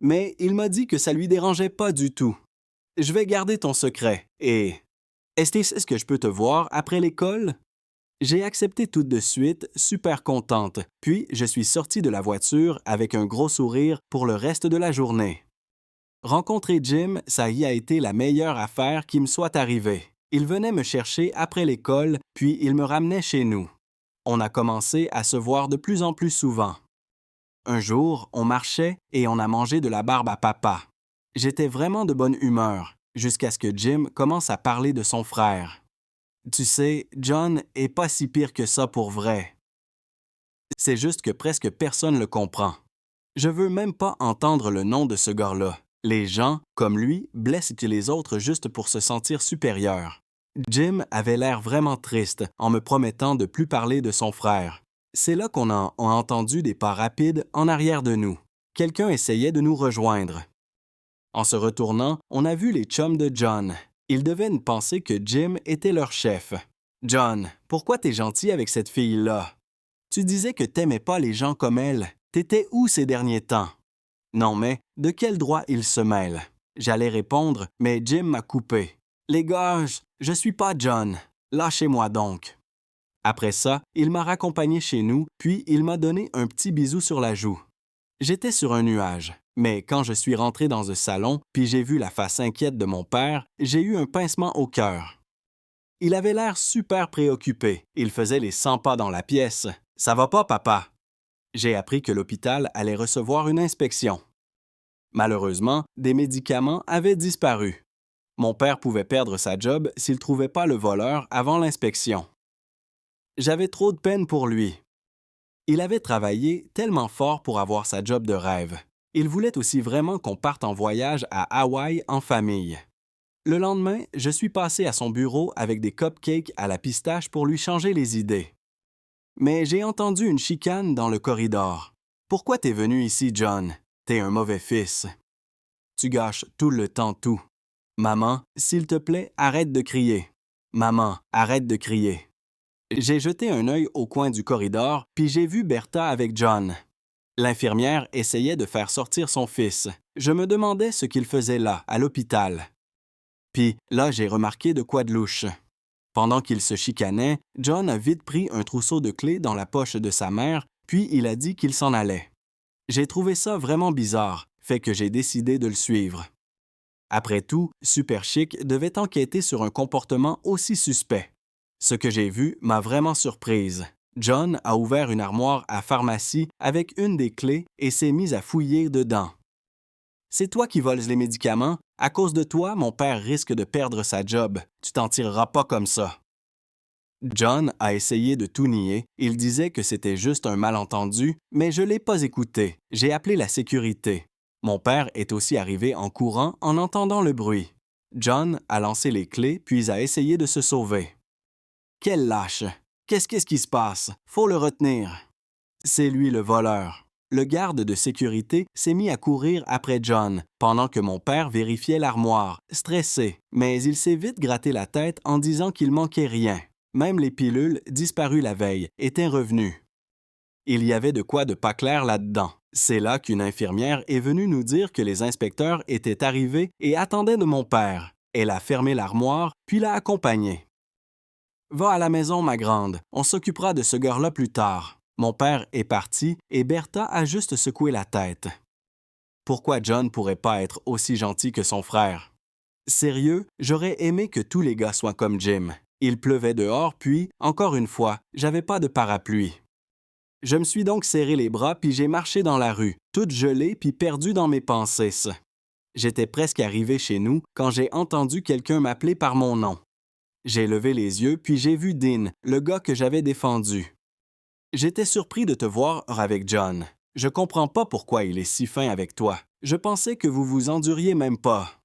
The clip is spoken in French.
mais il m'a dit que ça lui dérangeait pas du tout. Je vais garder ton secret et... Est-ce que je peux te voir après l'école? J'ai accepté tout de suite, super contente, puis je suis sortie de la voiture avec un gros sourire pour le reste de la journée. Rencontrer Jim, ça y a été la meilleure affaire qui me soit arrivée. Il venait me chercher après l'école, puis il me ramenait chez nous. On a commencé à se voir de plus en plus souvent. Un jour, on marchait et on a mangé de la barbe à papa. J'étais vraiment de bonne humeur, jusqu'à ce que Jim commence à parler de son frère. Tu sais, John est pas si pire que ça pour vrai. C'est juste que presque personne le comprend. Je veux même pas entendre le nom de ce gars-là. Les gens, comme lui, blessent les autres juste pour se sentir supérieurs. Jim avait l'air vraiment triste en me promettant de plus parler de son frère. C'est là qu'on a entendu des pas rapides en arrière de nous. Quelqu'un essayait de nous rejoindre. En se retournant, on a vu les chums de John. Ils devaient penser que Jim était leur chef. « John, pourquoi t'es gentil avec cette fille-là? Tu disais que t'aimais pas les gens comme elle. T'étais où ces derniers temps? » Non mais, de quel droit il se mêle? J'allais répondre, mais Jim m'a coupé. « Les gars, je suis pas John. Lâchez-moi donc. » Après ça, il m'a raccompagné chez nous, puis il m'a donné un petit bisou sur la joue. J'étais sur un nuage, mais quand je suis rentré dans le salon, puis j'ai vu la face inquiète de mon père, j'ai eu un pincement au cœur. Il avait l'air super préoccupé. Il faisait les 100 pas dans la pièce. « Ça va pas, papa? » J'ai appris que l'hôpital allait recevoir une inspection. Malheureusement, des médicaments avaient disparu. Mon père pouvait perdre sa job s'il ne trouvait pas le voleur avant l'inspection. J'avais trop de peine pour lui. Il avait travaillé tellement fort pour avoir sa job de rêve. Il voulait aussi vraiment qu'on parte en voyage à Hawaï en famille. Le lendemain, je suis passé à son bureau avec des cupcakes à la pistache pour lui changer les idées. Mais j'ai entendu une chicane dans le corridor. « Pourquoi t'es venu ici, John? T'es un mauvais fils. Tu gâches tout le temps tout. Maman, s'il te plaît, arrête de crier. Maman, arrête de crier. » J'ai jeté un œil au coin du corridor, puis j'ai vu Bertha avec John. L'infirmière essayait de faire sortir son fils. Je me demandais ce qu'il faisait là, à l'hôpital. Puis là, j'ai remarqué de quoi de louche. Pendant qu'il se chicanait, John a vite pris un trousseau de clés dans la poche de sa mère, puis il a dit qu'il s'en allait. J'ai trouvé ça vraiment bizarre, fait que j'ai décidé de le suivre. Après tout, Super Chic devait enquêter sur un comportement aussi suspect. Ce que j'ai vu m'a vraiment surprise. John a ouvert une armoire à pharmacie avec une des clés et s'est mis à fouiller dedans. « C'est toi qui voles les médicaments. À cause de toi, mon père risque de perdre sa job. Tu t'en tireras pas comme ça. » John a essayé de tout nier. Il disait que c'était juste un malentendu, mais je ne l'ai pas écouté. J'ai appelé la sécurité. Mon père est aussi arrivé en courant en entendant le bruit. John a lancé les clés puis a essayé de se sauver. Quel lâche! Qu'est-ce qui se passe? Faut le retenir. C'est lui le voleur. Le garde de sécurité s'est mis à courir après John, pendant que mon père vérifiait l'armoire, stressé, mais il s'est vite gratté la tête en disant qu'il manquait rien. Même les pilules, disparues la veille, étaient revenues. Il y avait de quoi de pas clair là-dedans. C'est là qu'une infirmière est venue nous dire que les inspecteurs étaient arrivés et attendaient de mon père. Elle a fermé l'armoire, puis l'a accompagné. « Va à la maison, ma grande. On s'occupera de ce gars-là plus tard. » Mon père est parti et Bertha a juste secoué la tête. Pourquoi John pourrait pas être aussi gentil que son frère? Sérieux, j'aurais aimé que tous les gars soient comme Jim. Il pleuvait dehors, puis, encore une fois, j'avais pas de parapluie. Je me suis donc serré les bras puis j'ai marché dans la rue, toute gelée puis perdue dans mes pensées. J'étais presque arrivé chez nous quand j'ai entendu quelqu'un m'appeler par mon nom. J'ai levé les yeux puis j'ai vu Dean, le gars que j'avais défendu. J'étais surpris de te voir avec John. Je comprends pas pourquoi il est si fin avec toi. Je pensais que vous vous enduriez même pas.